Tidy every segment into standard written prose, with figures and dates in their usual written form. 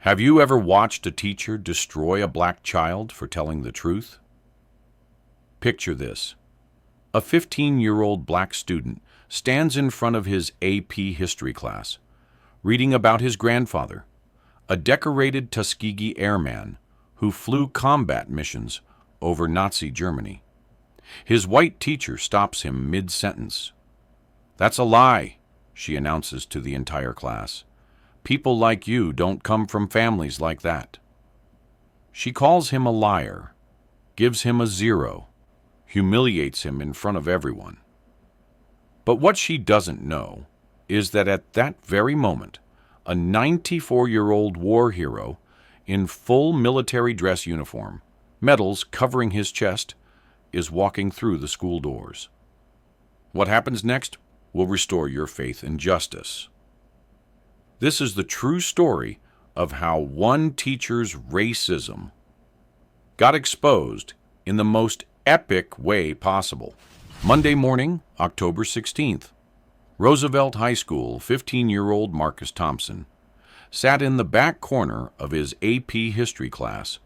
Have you ever watched a teacher destroy a black child for telling the truth? Picture this. A 15-year-old black student stands in front of his AP history class, reading about his grandfather, a decorated Tuskegee Airman who flew combat missions over Nazi Germany. His white teacher stops him mid-sentence. "That's a lie," she announces to the entire class. "People like you don't come from families like that." She calls him a liar, gives him a 0, humiliates him in front of everyone. But what she doesn't know is that at that very moment, a 94-year-old war hero in full military dress uniform, medals covering his chest, is walking through the school doors. What happens next will restore your faith in justice. This is the true story of how one teacher's racism got exposed in the most epic way possible. Monday morning, October 16th, Roosevelt High School 15-year-old Marcus Thompson sat in the back corner of his AP history class,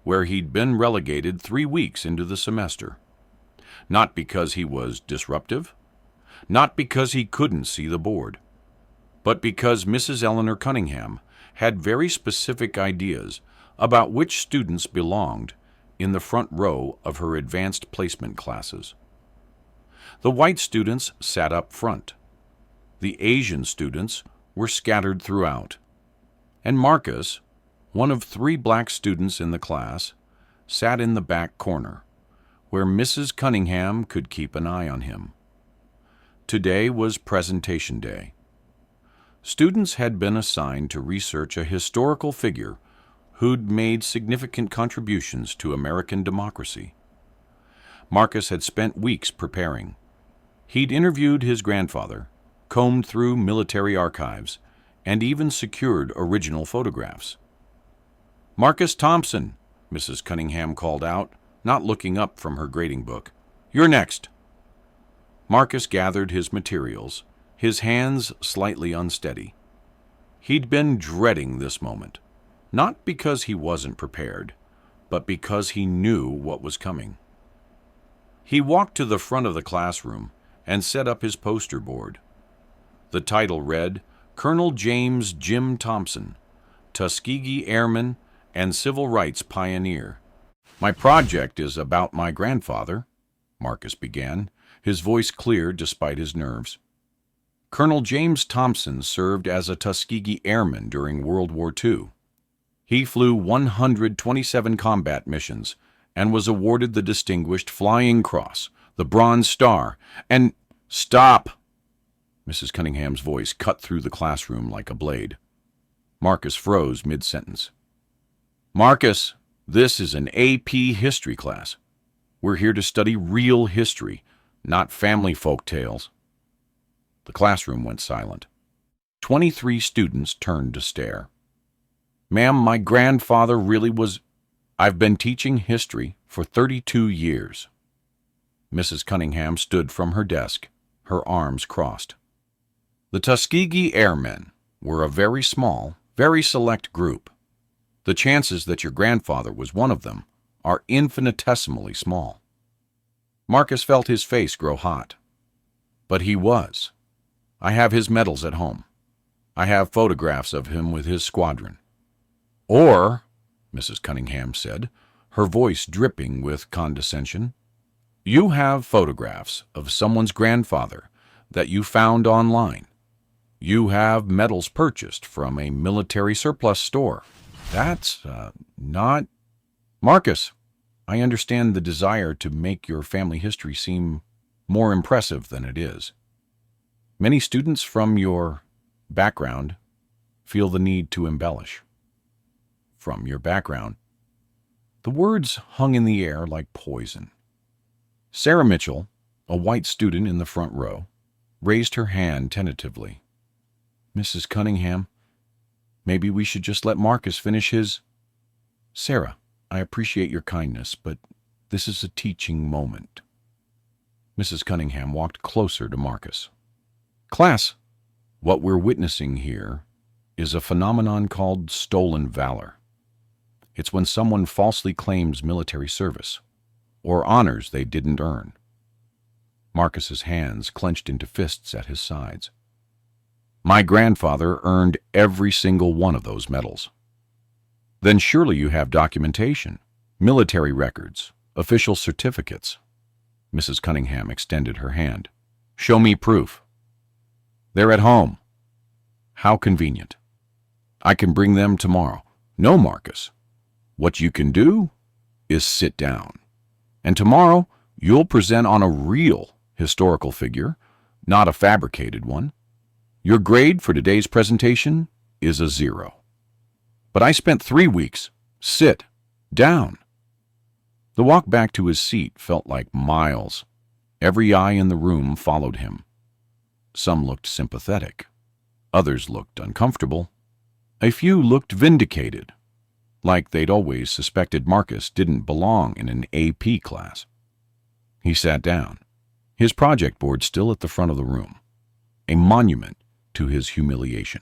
where he'd been relegated 3 weeks into the semester. Not because he was disruptive, not because he couldn't see the board, but because Mrs. Eleanor Cunningham had very specific ideas about which students belonged in the front row of her advanced placement classes. The white students sat up front. The Asian students were scattered throughout. And Marcus, one of 3 black students in the class, sat in the back corner, where Mrs. Cunningham could keep an eye on him. Today was presentation day. Students had been assigned to research a historical figure who'd made significant contributions to American democracy. Marcus had spent weeks preparing. He'd interviewed his grandfather, combed through military archives, and even secured original photographs. "Marcus Thompson," Mrs. Cunningham called out, not looking up from her grading book. "You're next." Marcus gathered his materials, his hands slightly unsteady. He'd been dreading this moment, not because he wasn't prepared, but because he knew what was coming. He walked to the front of the classroom and set up his poster board. The title read, "Colonel James Jim Thompson, Tuskegee Airman and Civil Rights Pioneer." "My project is about my grandfather," Marcus began, his voice clear despite his nerves. "Colonel James Thompson served as a Tuskegee Airman during World War II. He flew 127 combat missions and was awarded the Distinguished Flying Cross, the Bronze Star, and—" "Stop!" Mrs. Cunningham's voice cut through the classroom like a blade. Marcus froze mid-sentence. "Marcus, this is an AP history class. We're here to study real history, not family folk tales." The classroom went silent. 23 students turned to stare. "Ma'am, my grandfather really was—" "I've been teaching history for 32 years. Mrs. Cunningham stood from her desk, her arms crossed. "The Tuskegee Airmen were a very small, very select group. The chances that your grandfather was one of them are infinitesimally small." Marcus felt his face grow hot. "But he was. I have his medals at home. I have photographs of him with his squadron." "Or," Mrs. Cunningham said, her voice dripping with condescension, "you have photographs of someone's grandfather that you found online. You have medals purchased from a military surplus store. That's not—" "Marcus, I understand the desire to make your family history seem more impressive than it is. Many students from your background feel the need to embellish." "From your background." The words hung in the air like poison. Sarah Mitchell, a white student in the front row, raised her hand tentatively. "Mrs. Cunningham, maybe we should just let Marcus finish his—" "Sarah, I appreciate your kindness, but this is a teaching moment." Mrs. Cunningham walked closer to Marcus. "Class, what we're witnessing here is a phenomenon called stolen valor. It's when someone falsely claims military service or honors they didn't earn. Marcus's hands clenched into fists at his sides. My grandfather earned every single one of those medals. Then surely you have documentation, military records, official certificates. Mrs. Cunningham extended her hand. Show me proof. They're at home. How convenient. I can bring them tomorrow. No, Marcus. What you can do is sit down. And tomorrow you'll present on a real historical figure, not a fabricated one. Your grade for today's presentation is a 0. But I spent 3 weeks. Sit down. The walk back to his seat felt like miles. Every eye in the room followed him. Some looked sympathetic. Others looked uncomfortable. A few looked vindicated, like they'd always suspected Marcus didn't belong in an AP class. He sat down, his project board still at the front of the room, a monument to his humiliation.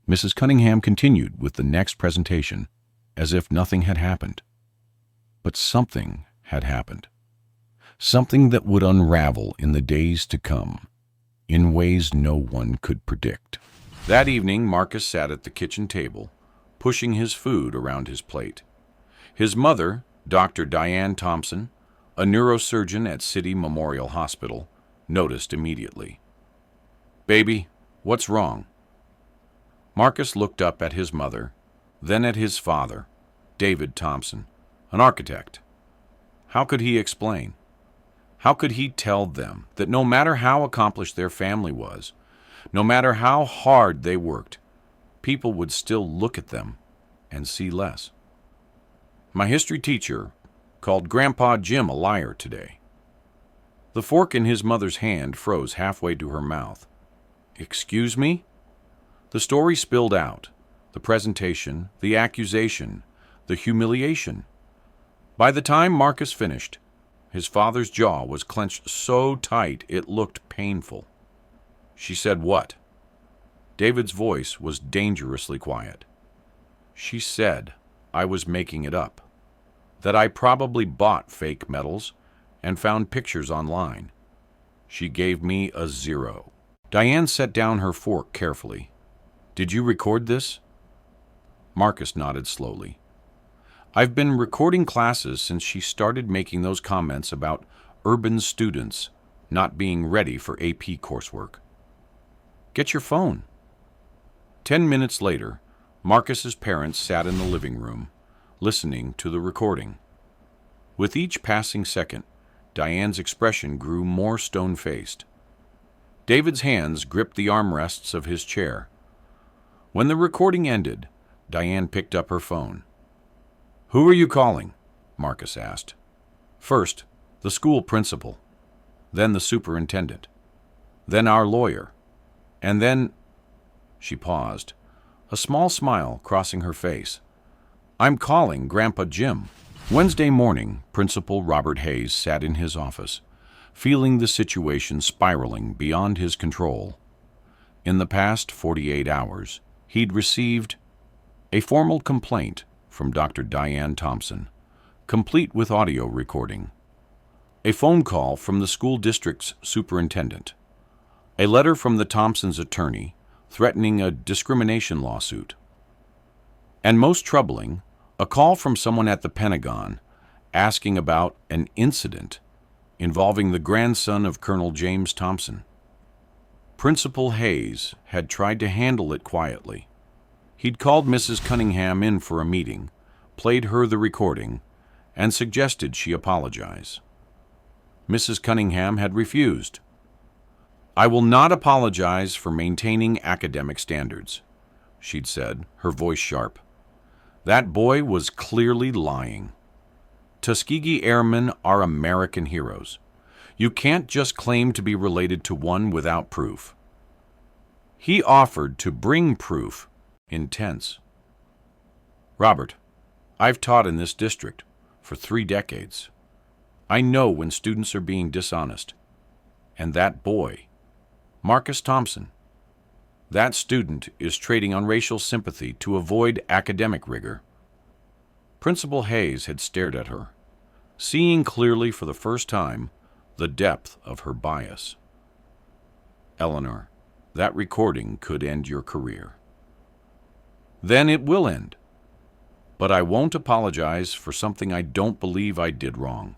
Mrs. Cunningham continued with the next presentation as if nothing had happened. But something had happened. Something that would unravel in the days to come, in ways no one could predict. That evening, Marcus sat at the kitchen table, pushing his food around his plate. His mother, Dr. Diane Thompson, a neurosurgeon at City Memorial Hospital, noticed immediately. Baby, what's wrong? Marcus looked up at his mother, then at his father, David Thompson, an architect. How could he explain? How could he tell them that no matter how accomplished their family was, no matter how hard they worked, people would still look at them and see less? My history teacher called Grandpa Jim a liar today. The fork in his mother's hand froze halfway to her mouth. Excuse me? The story spilled out, the presentation, the accusation, the humiliation. By the time Marcus finished, his father's jaw was clenched so tight it looked painful. She said what? David's voice was dangerously quiet. She said I was making it up, that I probably bought fake medals and found pictures online. She gave me a 0. Diane set down her fork carefully. Did you record this? Marcus nodded slowly. I've been recording classes since she started making those comments about urban students not being ready for AP coursework. Get your phone. 10 minutes later, Marcus's parents sat in the living room, listening to the recording. With each passing second, Diane's expression grew more stone-faced. David's hands gripped the armrests of his chair. When the recording ended, Diane picked up her phone. Who are you calling? Marcus asked. First, the school principal, then the superintendent, then our lawyer, and then... She paused, a small smile crossing her face. I'm calling Grandpa Jim. Wednesday morning, Principal Robert Hayes sat in his office, feeling the situation spiraling beyond his control. In the past 48 hours, he'd received a formal complaint from Dr. Diane Thompson, complete with audio recording, a phone call from the school district's superintendent, a letter from the Thompsons' attorney threatening a discrimination lawsuit, and most troubling, a call from someone at the Pentagon asking about an incident involving the grandson of Colonel James Thompson. Principal Hayes had tried to handle it quietly. He'd called Mrs. Cunningham in for a meeting, played her the recording, and suggested she apologize. Mrs. Cunningham had refused. I will not apologize for maintaining academic standards, she'd said, her voice sharp. That boy was clearly lying. Tuskegee Airmen are American heroes. You can't just claim to be related to one without proof. He offered to bring proof. Intense. Robert, I've taught in this district for 3 decades. I know when students are being dishonest. And that boy, Marcus Thompson, That student is trading on racial sympathy to avoid academic rigor. Principal Hayes had stared at her, seeing clearly for the first time the depth of her bias. Eleanor, that recording could end your career. Then it will end. But I won't apologize for something I don't believe I did wrong.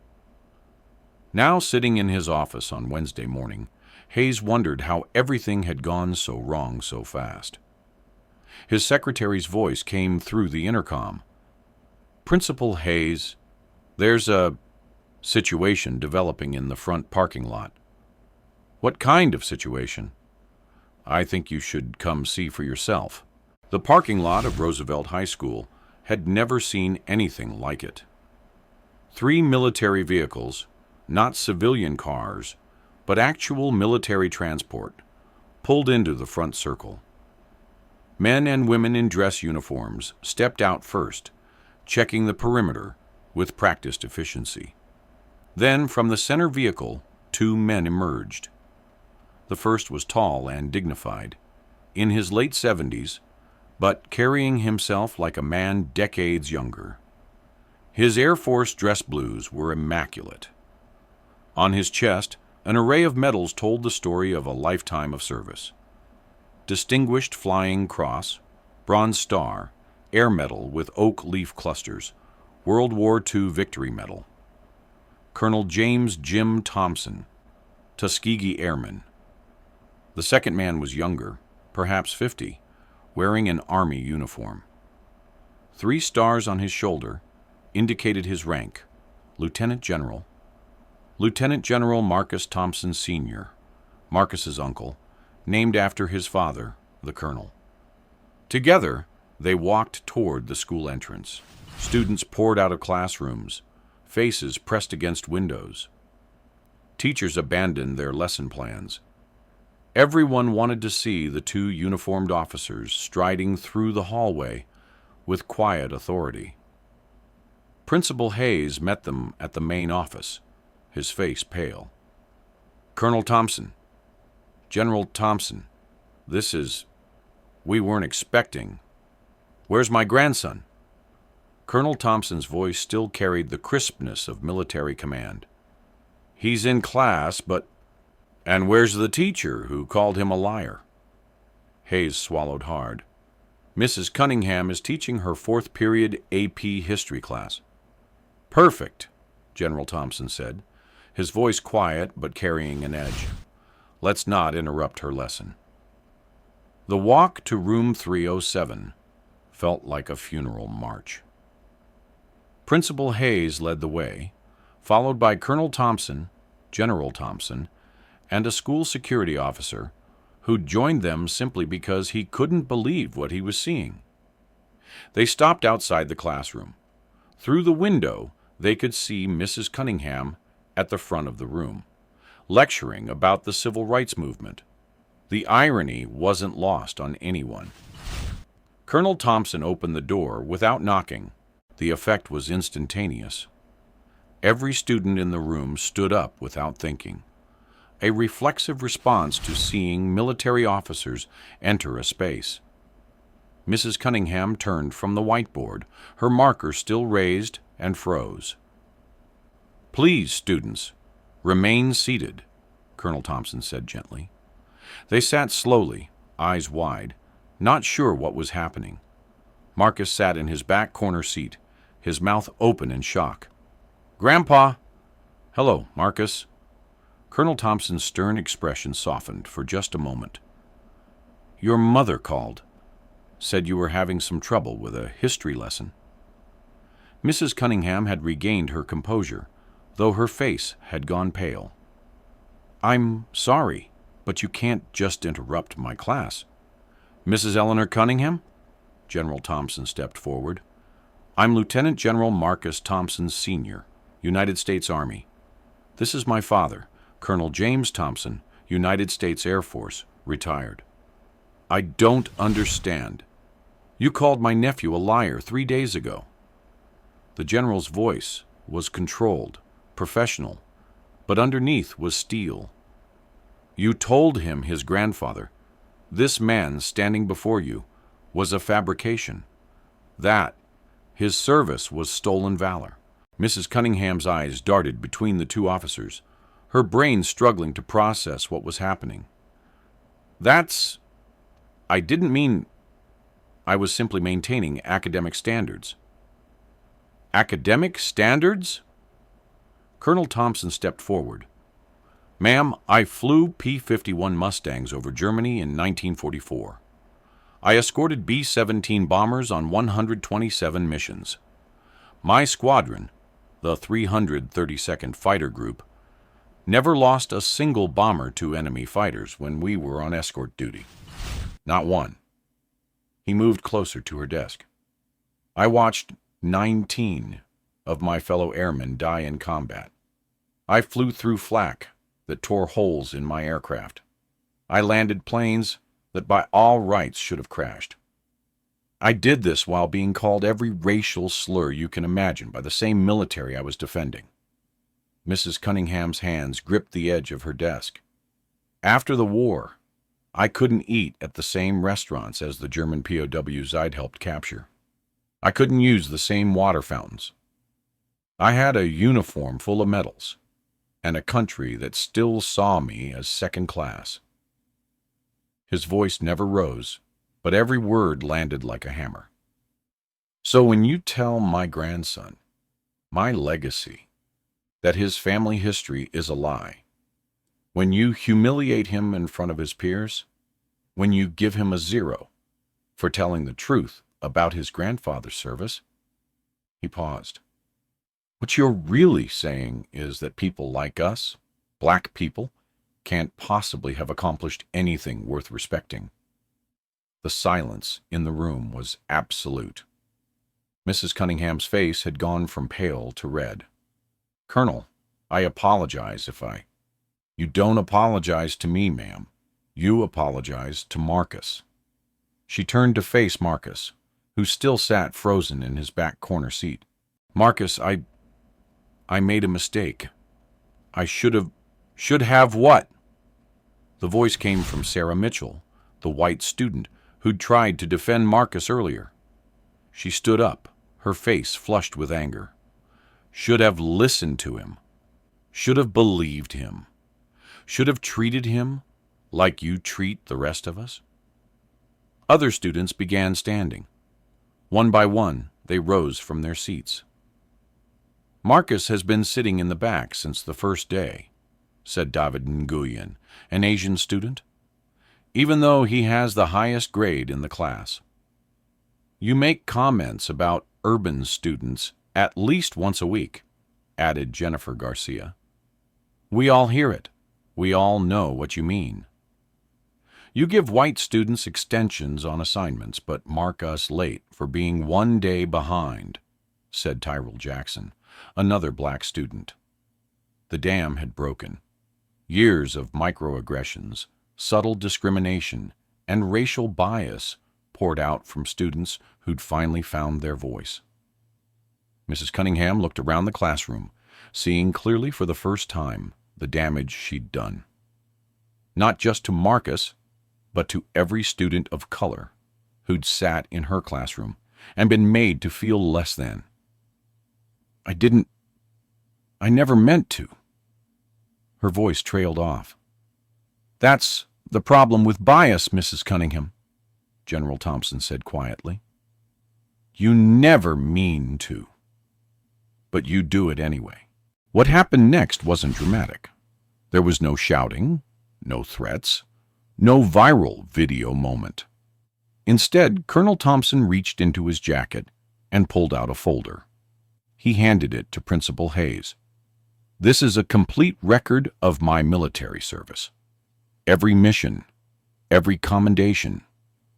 Now sitting in his office on Wednesday morning, Hayes wondered how everything had gone so wrong so fast. His secretary's voice came through the intercom. Principal Hayes, there's a situation developing in the front parking lot. What kind of situation? I think you should come see for yourself. The parking lot of Roosevelt High School had never seen anything like it. 3 military vehicles, not civilian cars, but actual military transport, pulled into the front circle. Men and women in dress uniforms stepped out first, checking the perimeter with practiced efficiency. Then, from the center vehicle, 2 men emerged. The first was tall and dignified, in his late 70s, but carrying himself like a man decades younger. His Air Force dress blues were immaculate. On his chest, an array of medals told the story of a lifetime of service. Distinguished Flying Cross, Bronze Star, Air Medal with oak leaf clusters, World War II Victory Medal. Colonel James Jim Thompson, Tuskegee Airman. The second man was younger, perhaps 50, wearing an Army uniform. 3 stars on his shoulder indicated his rank, Lieutenant General. Lieutenant General Marcus Thompson Sr., Marcus's uncle, named after his father, the colonel. Together, they walked toward the school entrance. Students poured out of classrooms, faces pressed against windows. Teachers abandoned their lesson plans. Everyone wanted to see the 2 uniformed officers striding through the hallway with quiet authority. Principal Hayes met them at the main office, his face pale. Colonel Thompson, General Thompson, we weren't expecting. Where's my grandson? Colonel Thompson's voice still carried the crispness of military command. He's in class, but... And where's the teacher who called him a liar? Hayes swallowed hard. Mrs. Cunningham is teaching her 4th period AP history class. Perfect, General Thompson said, his voice quiet but carrying an edge. Let's not interrupt her lesson. The walk to room 307 felt like a funeral march. Principal Hayes led the way, followed by Colonel Thompson, General Thompson, and a school security officer who joined them simply because he couldn't believe what he was seeing. They stopped outside the classroom. Through the window, they could see Mrs. Cunningham at the front of the room, lecturing about the civil rights movement. The irony wasn't lost on anyone. Colonel Thompson opened the door without knocking. The effect was instantaneous. Every student in the room stood up without thinking, a reflexive response to seeing military officers enter a space. Mrs. Cunningham turned from the whiteboard, her marker still raised, and froze. Please, students, remain seated, Colonel Thompson said gently. They sat slowly, eyes wide, not sure what was happening. Marcus sat in his back corner seat, his mouth open in shock. Grandpa! Hello, Marcus. Colonel Thompson's stern expression softened for just a moment. Your mother called. Said you were having some trouble with a history lesson. Mrs. Cunningham had regained her composure, though her face had gone pale. I'm sorry, but you can't just interrupt my class. Mrs. Eleanor Cunningham? General Thompson stepped forward. I'm Lieutenant General Marcus Thompson Sr., United States Army. This is my father, Colonel James Thompson, United States Air Force, retired. I don't understand. You called my nephew a liar 3 days ago. The general's voice was controlled, professional, but underneath was steel. You told him his grandfather. This man standing before you was a fabrication. That, his service, was stolen valor. Mrs. Cunningham's eyes darted between the two officers, her brain struggling to process what was happening. I didn't mean... I was simply maintaining academic standards. Academic standards? Colonel Thompson stepped forward. Ma'am, I flew P-51 Mustangs over Germany in 1944. I escorted B-17 bombers on 127 missions. My squadron, the 332nd Fighter Group, never lost a single bomber to enemy fighters when we were on escort duty. Not one. He moved closer to her desk. I watched 19 of my fellow airmen die in combat. I flew through flak that tore holes in my aircraft. I landed planes that by all rights should have crashed. I did this while being called every racial slur you can imagine by the same military I was defending. Mrs. Cunningham's hands gripped the edge of her desk. After the war, I couldn't eat at the same restaurants as the German POWs I'd helped capture. I couldn't use the same water fountains. I had a uniform full of medals, and a country that still saw me as second class. His voice never rose, but every word landed like a hammer. So when you tell my grandson, my legacy, that his family history is a lie, when you humiliate him in front of his peers, when you give him a 0 for telling the truth about his grandfather's service, he paused. What you're really saying is that people like us, black people, can't possibly have accomplished anything worth respecting. The silence in the room was absolute. Mrs. Cunningham's face had gone from pale to red. Colonel, I apologize if I... You don't apologize to me, ma'am. You apologize to Marcus. She turned to face Marcus, who still sat frozen in his back corner seat. Marcus, I made a mistake. I should have what? The voice came from Sarah Mitchell, the white student who'd tried to defend Marcus earlier. She stood up, her face flushed with anger. Should have listened to him. Should have believed him. Should have treated him like you treat the rest of us. Other students began standing. One by one, they rose from their seats. Marcus has been sitting in the back since the first day, said David Nguyen, an Asian student, even though he has the highest grade in the class. You make comments about urban students at least once a week, added Jennifer Garcia. We all hear it. We all know what you mean. You give white students extensions on assignments, but mark us late for being 1 day behind, said Tyrell Jackson, another black student. The dam had broken. Years of microaggressions, subtle discrimination, and racial bias poured out from students who'd finally found their voice. Mrs. Cunningham looked around the classroom, seeing clearly for the first time the damage she'd done. Not just to Marcus, but to every student of color who'd sat in her classroom and been made to feel less than. I never meant to. Her voice trailed off. That's the problem with bias, Mrs. Cunningham, General Thompson said quietly. You never mean to. But you do it anyway. What happened next wasn't dramatic. There was no shouting, no threats, no viral video moment. Instead, Colonel Thompson reached into his jacket and pulled out a folder. He handed it to Principal Hayes. This is a complete record of my military service. Every mission, every commendation,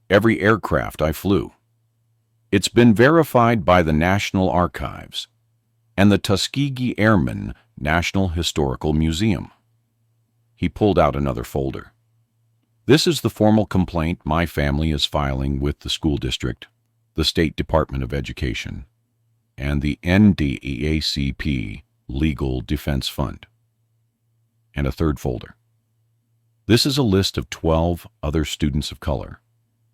every aircraft I flew. It's been verified by the National Archives and the Tuskegee Airman National Historical Museum. He pulled out another folder. This is the formal complaint my family is filing with the school district, the State Department of Education, and the NDEACP Legal Defense Fund. And a third folder. This is a list of 12 other students of color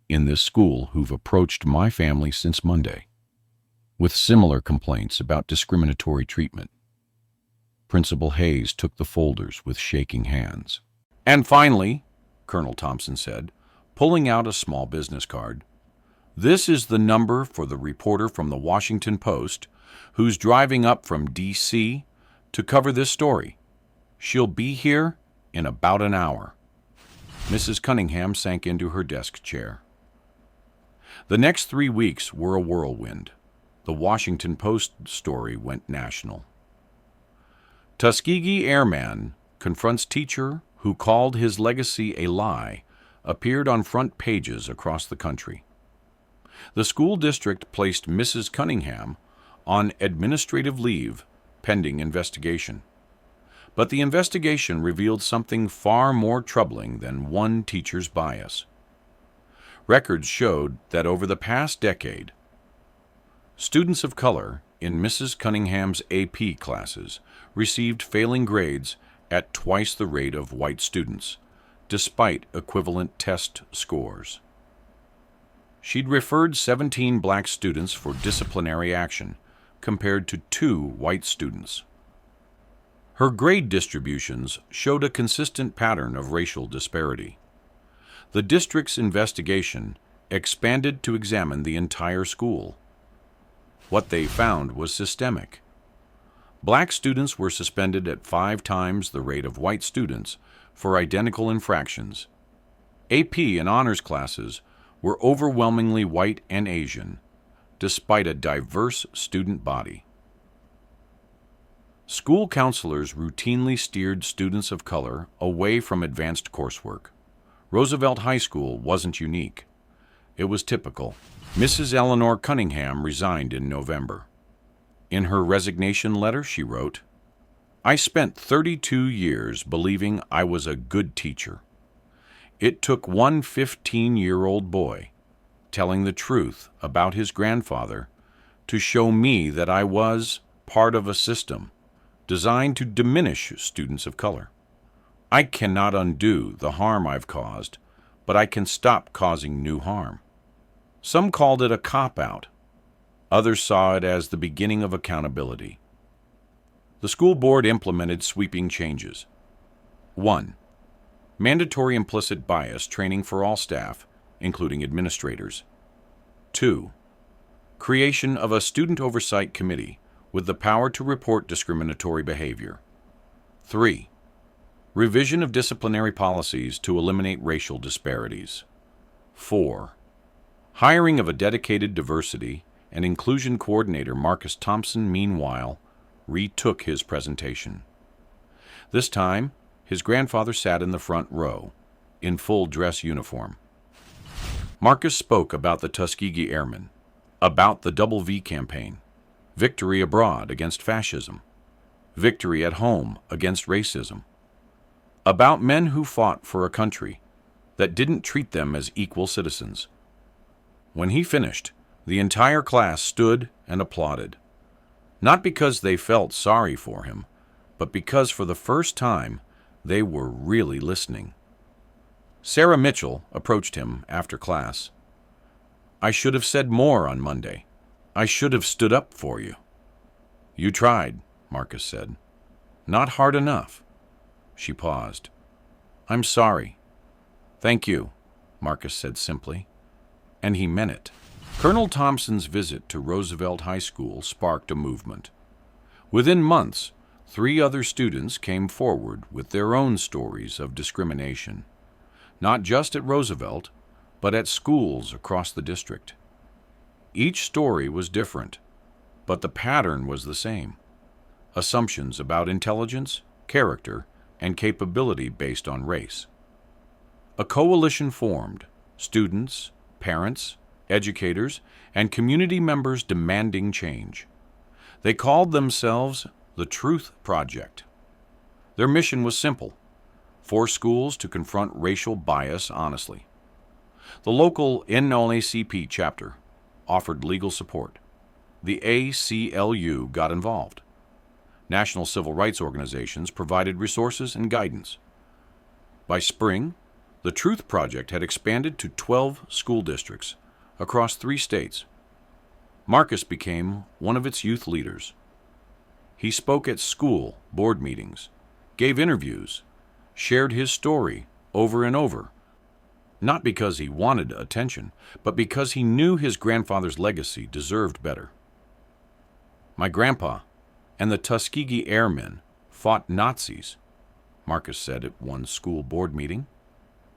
in this school who've approached my family since Monday with similar complaints about discriminatory treatment. Principal Hayes took the folders with shaking hands. "And finally," Colonel Thompson said, pulling out a small business card, "this is the number for the reporter from the Washington Post who's driving up from D.C. to cover this story. She'll be here in about an hour." Mrs. Cunningham sank into her desk chair. The next 3 weeks were a whirlwind. The Washington Post story went national. Tuskegee Airman confronts teacher who called his legacy a lie appeared on front pages across the country. The school district placed Mrs. Cunningham on administrative leave pending investigation. But the investigation revealed something far more troubling than one teacher's bias. Records showed that over the past decade, students of color in Mrs. Cunningham's AP classes received failing grades at twice the rate of white students, despite equivalent test scores. She'd referred 17 black students for disciplinary action, compared to 2 white students. Her grade distributions showed a consistent pattern of racial disparity. The district's investigation expanded to examine the entire school. What they found was systemic. Black students were suspended at 5 times the rate of white students for identical infractions. AP and honors classes were overwhelmingly white and Asian, despite a diverse student body. School counselors routinely steered students of color away from advanced coursework. Roosevelt High School wasn't unique. It was typical. Mrs. Eleanor Cunningham resigned in November. In her resignation letter, she wrote, "I spent 32 years believing I was a good teacher. It took one 15-year-old boy telling the truth about his grandfather to show me that I was part of a system designed to diminish students of color. I cannot undo the harm I've caused, but I can stop causing new harm." Some called it a cop-out. Others saw it as the beginning of accountability. The school board implemented sweeping changes. 1. Mandatory implicit bias training for all staff, including administrators. 2. Creation of a student oversight committee with the power to report discriminatory behavior. 3. Revision of disciplinary policies to eliminate racial disparities. 4. Hiring of a dedicated diversity and inclusion coordinator. Marcus Thompson, meanwhile, retook his presentation. This time, his grandfather sat in the front row, in full dress uniform. Marcus spoke about the Tuskegee Airmen, about the Double V campaign, victory abroad against fascism, victory at home against racism, about men who fought for a country that didn't treat them as equal citizens. When he finished, the entire class stood and applauded, not because they felt sorry for him, but because for the first time they were really listening. Sarah Mitchell approached him after class. "I should have said more on Monday. I should have stood up for you." "You tried," Marcus said. "Not hard enough." She paused. "I'm sorry." "Thank you," Marcus said simply. And he meant it. Colonel Thompson's visit to Roosevelt High School sparked a movement. Within months, 3 other students came forward with their own stories of discrimination, not just at Roosevelt, but at schools across the district. Each story was different, but the pattern was the same: assumptions about intelligence, character, and capability based on race. A coalition formed, students, parents, educators, and community members demanding change. They called themselves the Truth Project. Their mission was simple: force schools to confront racial bias honestly. The local NAACP chapter offered legal support. The ACLU got involved. National civil rights organizations provided resources and guidance. By spring, the Truth Project had expanded to 12 school districts across 3 states. Marcus became one of its youth leaders. He spoke at school board meetings, gave interviews, shared his story over and over, not because he wanted attention, but because he knew his grandfather's legacy deserved better. My grandpa and the Tuskegee Airmen fought Nazis, Marcus said at one school board meeting.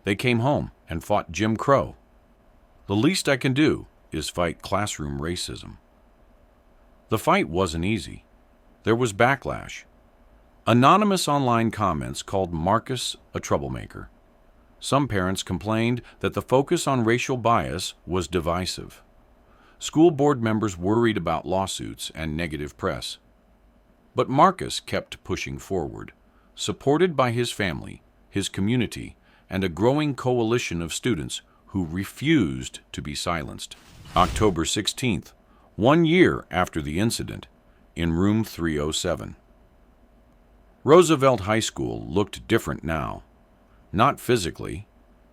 They came home and fought Jim Crow. The least I can do is fight classroom racism. The fight wasn't easy. There was backlash. Anonymous online comments called Marcus a troublemaker. Some parents complained that the focus on racial bias was divisive. School board members worried about lawsuits and negative press. But Marcus kept pushing forward, supported by his family, his community, and a growing coalition of students who refused to be silenced. October 16th, 1 year after the incident, in room 307. Roosevelt High School looked different now. Not physically.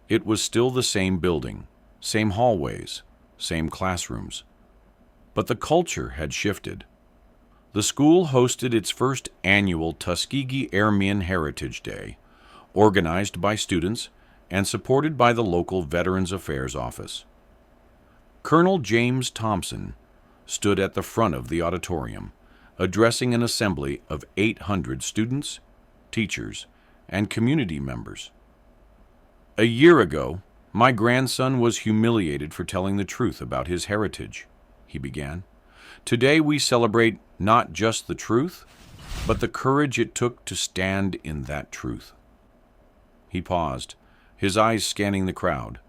It was still the same building, same hallways, same classrooms. But the culture had shifted. The school hosted its first annual Tuskegee Airman Heritage Day, organized by students and supported by the local Veterans Affairs Office. Colonel James Thompson stood at the front of the auditorium, addressing an assembly of 800 students, teachers, and community members. A year ago, my grandson was humiliated for telling the truth about his heritage, he began. Today we celebrate not just the truth, but the courage it took to stand in that truth. He paused, his eyes scanning the crowd.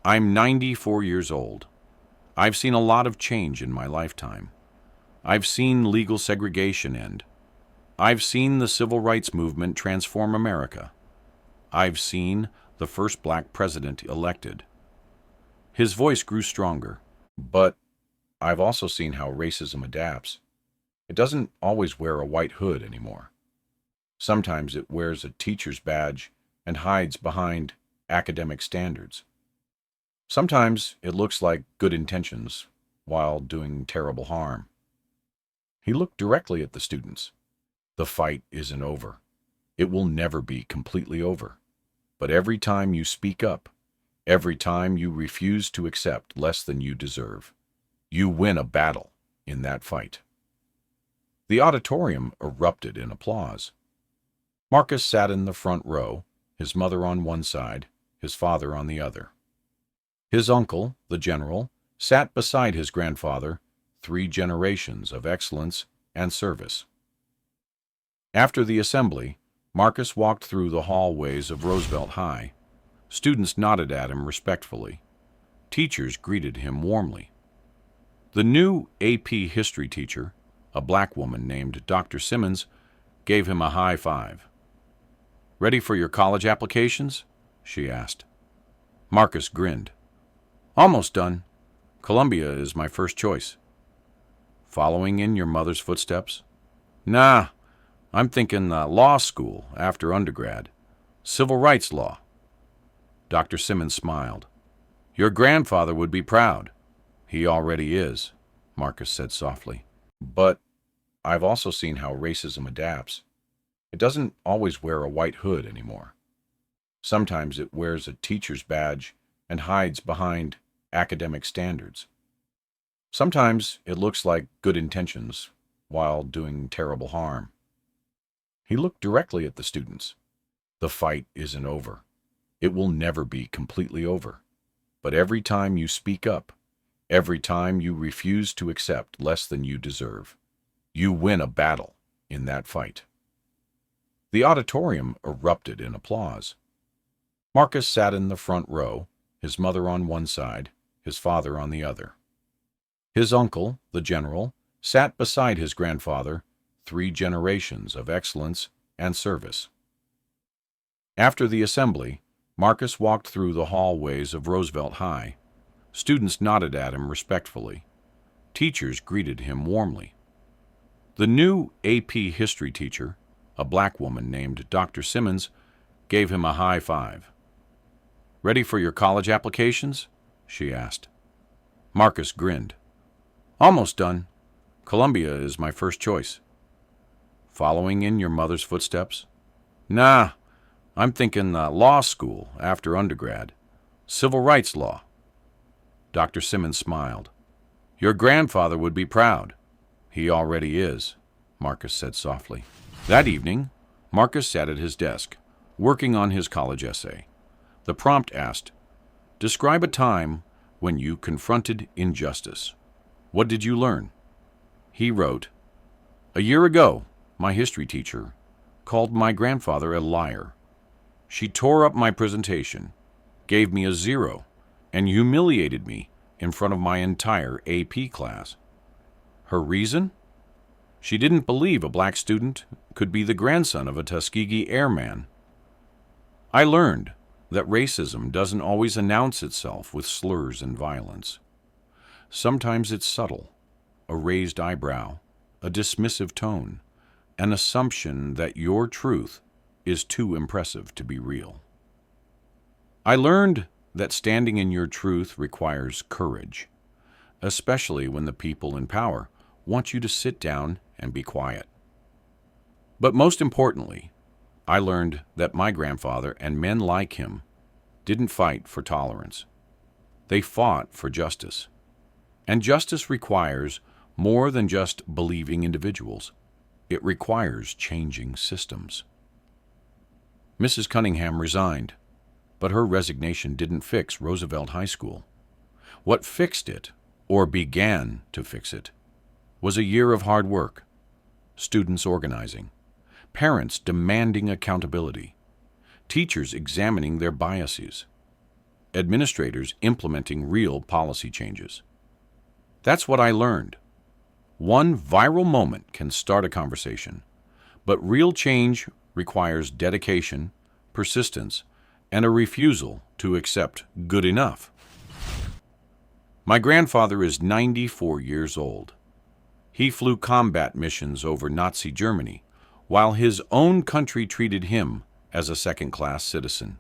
I'm 94 years old. I've seen a lot of change in my lifetime. I've seen legal segregation end. I've seen the civil rights movement transform America. I've seen the first black president elected. His voice grew stronger. But I've also seen how racism adapts. It doesn't always wear a white hood anymore. Sometimes it wears a teacher's badge and hides behind academic standards. Sometimes it looks like good intentions while doing terrible harm. He looked directly at the students. The fight isn't over. It will never be completely over. But every time you speak up, every time you refuse to accept less than you deserve, you win a battle in that fight. The auditorium erupted in applause. Marcus sat in the front row, his mother on one side, his father on the other. His uncle, the general, sat beside his grandfather, 3 generations of excellence and service. After the assembly, Marcus walked through the hallways of Roosevelt High. Students nodded at him respectfully. Teachers greeted him warmly. The new AP history teacher, a black woman named Dr. Simmons, gave him a high five. "Ready for your college applications?" she asked. Marcus grinned. "Almost done. Columbia is my first choice." "Following in your mother's footsteps?" "Nah, I'm thinking law school after undergrad. Civil rights law." Dr. Simmons smiled. "Your grandfather would be proud." "He already is," Marcus said softly. "But I've also seen how racism adapts. It doesn't always wear a white hood anymore. Sometimes it wears a teacher's badge and hides behind academic standards. Sometimes it looks like good intentions while doing terrible harm." He looked directly at the students. The fight isn't over. It will never be completely over. But every time you speak up, every time you refuse to accept less than you deserve, you win a battle in that fight. The auditorium erupted in applause. Marcus sat in the front row, his mother on one side, his father on the other. His uncle, the general, sat beside his grandfather, 3 generations of excellence and service. After the assembly, Marcus walked through the hallways of Roosevelt High. Students nodded at him respectfully. Teachers greeted him warmly. The new AP history teacher, a black woman named Dr. Simmons, gave him a high five. "Ready for your college applications?" she asked. Marcus grinned. "Almost done. Columbia is my first choice." "Following in your mother's footsteps?" "Nah, I'm thinking law school after undergrad. Civil rights law." Dr. Simmons smiled. "Your grandfather would be proud." "He already is," Marcus said softly. That evening, Marcus sat at his desk, working on his college essay. The prompt asked, "Describe a time when you confronted injustice. What did you learn?" He wrote, "A year ago, my history teacher called my grandfather a liar. She tore up my presentation, gave me a 0, and humiliated me in front of my entire AP class. Her reason? She didn't believe a black student could be the grandson of a Tuskegee Airman. I learned that racism doesn't always announce itself with slurs and violence. Sometimes it's subtle, a raised eyebrow, a dismissive tone, an assumption that your truth is too impressive to be real. I learned that standing in your truth requires courage, especially when the people in power want you to sit down and be quiet. But most importantly, I learned that my grandfather and men like him didn't fight for tolerance. They fought for justice. And justice requires more than just believing individuals. It requires changing systems." Mrs. Cunningham resigned, but her resignation didn't fix Roosevelt High School. What fixed it, or began to fix it, was a year of hard work, students organizing, parents demanding accountability, teachers examining their biases, administrators implementing real policy changes. That's what I learned. One viral moment can start a conversation, but real change requires dedication, persistence, and a refusal to accept good enough. My grandfather is 94 years old. He flew combat missions over Nazi Germany, while his own country treated him as a second-class citizen.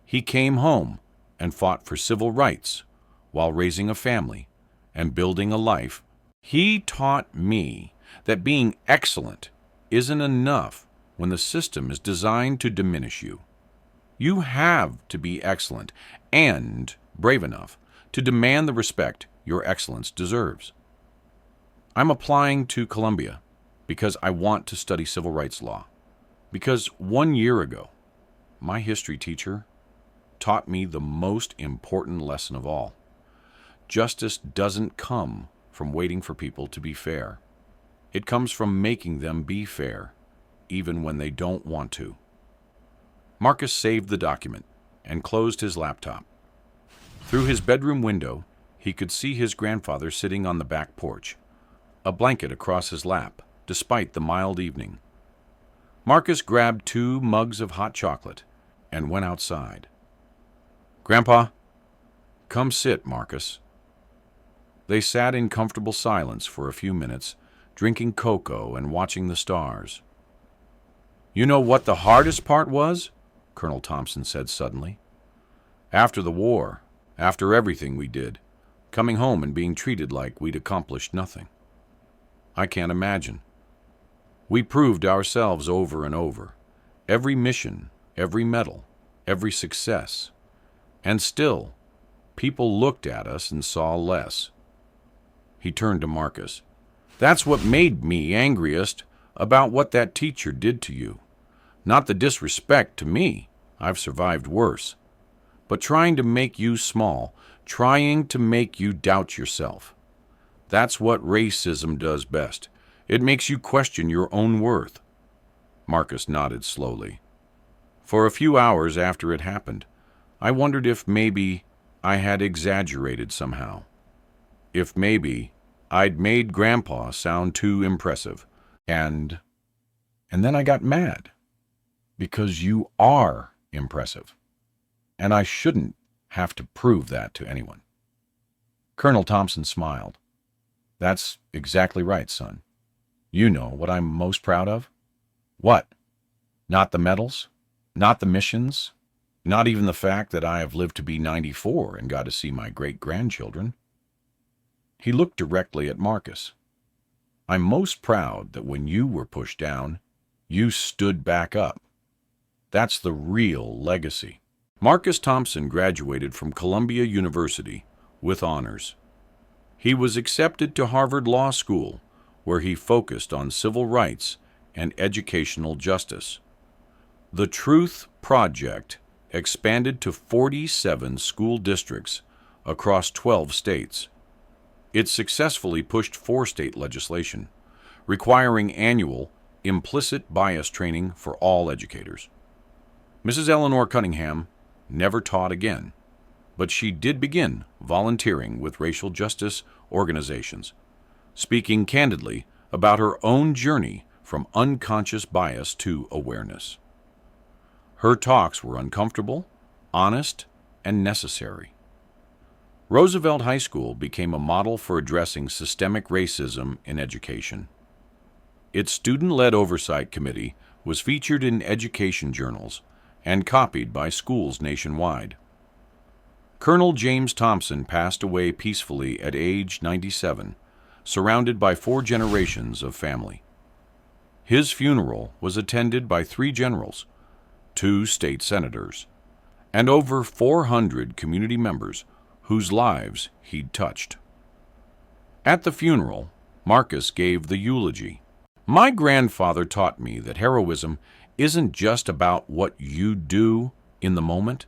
He came home and fought for civil rights while raising a family and building a life. He taught me that being excellent isn't enough when the system is designed to diminish you. You have to be excellent and brave enough to demand the respect your excellence deserves. I'm applying to Columbia because I want to study civil rights law. Because 1 year ago, my history teacher taught me the most important lesson of all. Justice doesn't come from waiting for people to be fair. It comes from making them be fair, even when they don't want to. Marcus saved the document and closed his laptop. Through his bedroom window, he could see his grandfather sitting on the back porch, a blanket across his lap, despite the mild evening. Marcus grabbed 2 mugs of hot chocolate and went outside. "Grandpa, come sit, Marcus." They sat in comfortable silence for a few minutes, drinking cocoa and watching the stars. "You know what the hardest part was?" Colonel Thompson said suddenly. "After the war, after everything we did, coming home and being treated like we'd accomplished nothing. I can't imagine. We proved ourselves over and over, every mission, every medal, every success, and still, people looked at us and saw less." He turned to Marcus. "That's what made me angriest about what that teacher did to you. Not the disrespect to me, I've survived worse, but trying to make you small, trying to make you doubt yourself. That's what racism does best. It makes you question your own worth." Marcus nodded slowly. "For a few hours after it happened, I wondered if maybe I had exaggerated somehow. If maybe I'd made Grandpa sound too impressive. And then I got mad. Because you are impressive. And I shouldn't have to prove that to anyone." Colonel Thompson smiled. "That's exactly right, son. You know what I'm most proud of?" "What?" "Not the medals. Not the missions, not even the fact that I have lived to be 94 and got to see my great-grandchildren. He looked directly at Marcus. I'm most proud that when you were pushed down, you stood back up. That's the real legacy. Marcus Thompson graduated from Columbia University with honors. He was accepted to Harvard Law School, where he focused on civil rights and educational justice. The Truth Project expanded to 47 school districts across 12 states. It successfully pushed for state legislation, requiring annual implicit bias training for all educators. Mrs. Eleanor Cunningham never taught again, but she did begin volunteering with racial justice organizations, speaking candidly about her own journey from unconscious bias to awareness. Her talks were uncomfortable, honest, and necessary. Roosevelt High School became a model for addressing systemic racism in education. Its student-led oversight committee was featured in education journals and copied by schools nationwide. Colonel James Thompson passed away peacefully at age 97, surrounded by 4 generations of family. His funeral was attended by 3 generals, 2 state senators, and over 400 community members whose lives he'd touched. At the funeral, Marcus gave the eulogy. My grandfather taught me that heroism isn't just about what you do in the moment.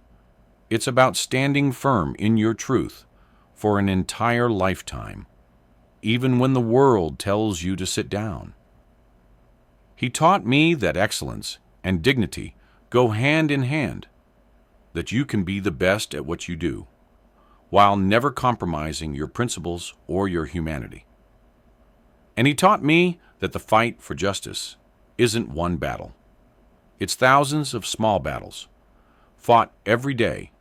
It's about standing firm in your truth for an entire lifetime, even when the world tells you to sit down. He taught me that excellence and dignity go hand in hand, that you can be the best at what you do, while never compromising your principles or your humanity. And he taught me that the fight for justice isn't one battle. It's thousands of small battles, fought every day,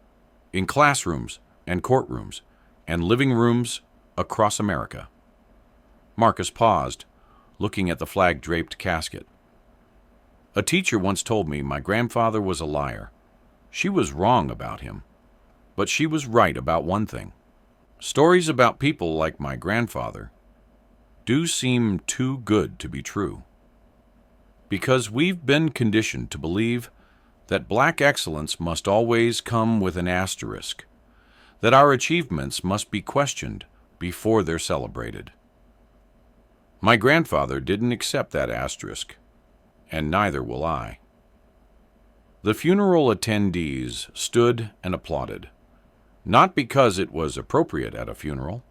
in classrooms and courtrooms and living rooms across America. Marcus paused, looking at the flag-draped casket. A teacher once told me my grandfather was a liar. She was wrong about him, but she was right about one thing. Stories about people like my grandfather do seem too good to be true. Because we've been conditioned to believe that black excellence must always come with an asterisk, that our achievements must be questioned before they're celebrated. My grandfather didn't accept that asterisk, and neither will I. The funeral attendees stood and applauded, not because it was appropriate at a funeral,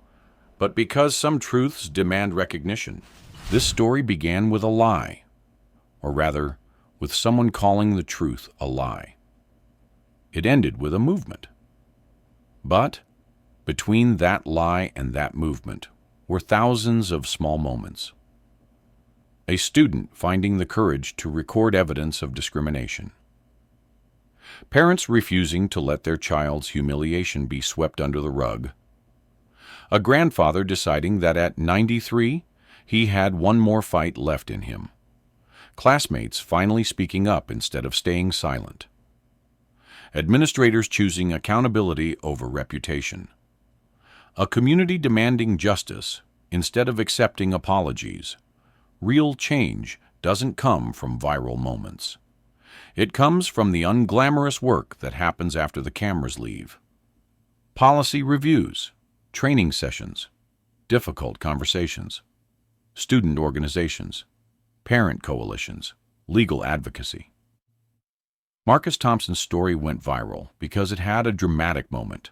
but because some truths demand recognition. This story began with a lie, or rather, with someone calling the truth a lie. It ended with a movement. But between that lie and that movement were thousands of small moments. A student finding the courage to record evidence of discrimination. Parents refusing to let their child's humiliation be swept under the rug. A grandfather deciding that at 93, he had one more fight left in him. Classmates finally speaking up instead of staying silent. Administrators choosing accountability over reputation. A community demanding justice instead of accepting apologies. Real change doesn't come from viral moments. It comes from the unglamorous work that happens after the cameras leave. Policy reviews, training sessions, difficult conversations, student organizations, parent coalitions, legal advocacy. Marcus Thompson's story went viral because it had a dramatic moment.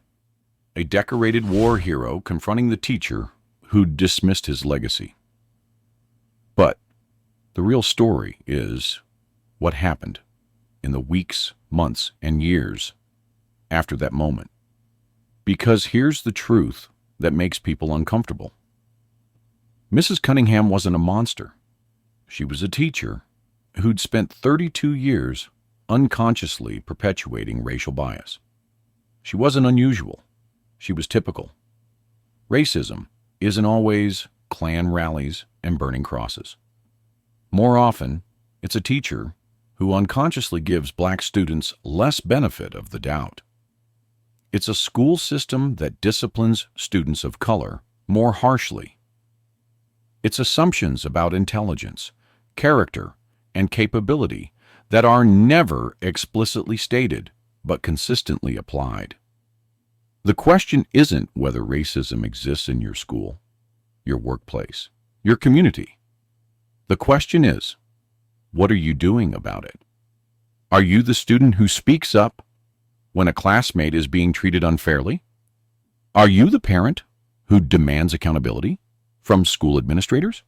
A decorated war hero confronting the teacher who'd dismissed his legacy. But the real story is what happened in the weeks, months, and years after that moment. Because here's the truth that makes people uncomfortable. Mrs. Cunningham wasn't a monster. She was a teacher who'd spent 32 years unconsciously perpetuating racial bias. She wasn't unusual. She was typical. Racism isn't always Klan rallies and burning crosses. More often, it's a teacher who unconsciously gives black students less benefit of the doubt. It's a school system that disciplines students of color more harshly. It's assumptions about intelligence, character, and capability that are never explicitly stated, but consistently applied. The question isn't whether racism exists in your school, your workplace, your community. The question is, what are you doing about it? Are you the student who speaks up when a classmate is being treated unfairly? Are you the parent who demands accountability from school administrators?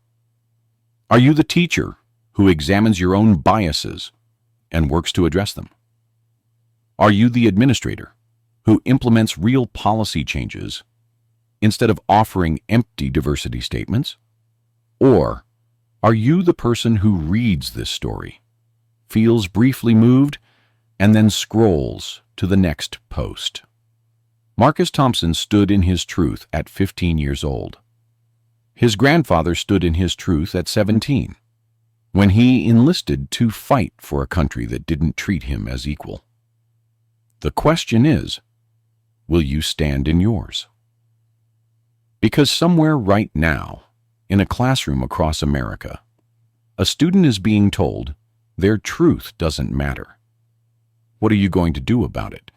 Are you the teacher who examines your own biases and works to address them? Are you the administrator who implements real policy changes instead of offering empty diversity statements? Or are you the person who reads this story, feels briefly moved, and then scrolls to the next post? Marcus Thompson stood in his truth at 15 years old. His grandfather stood in his truth at 17, when he enlisted to fight for a country that didn't treat him as equal. The question is, will you stand in yours? Because somewhere right now, in a classroom across America, a student is being told their truth doesn't matter. What are you going to do about it?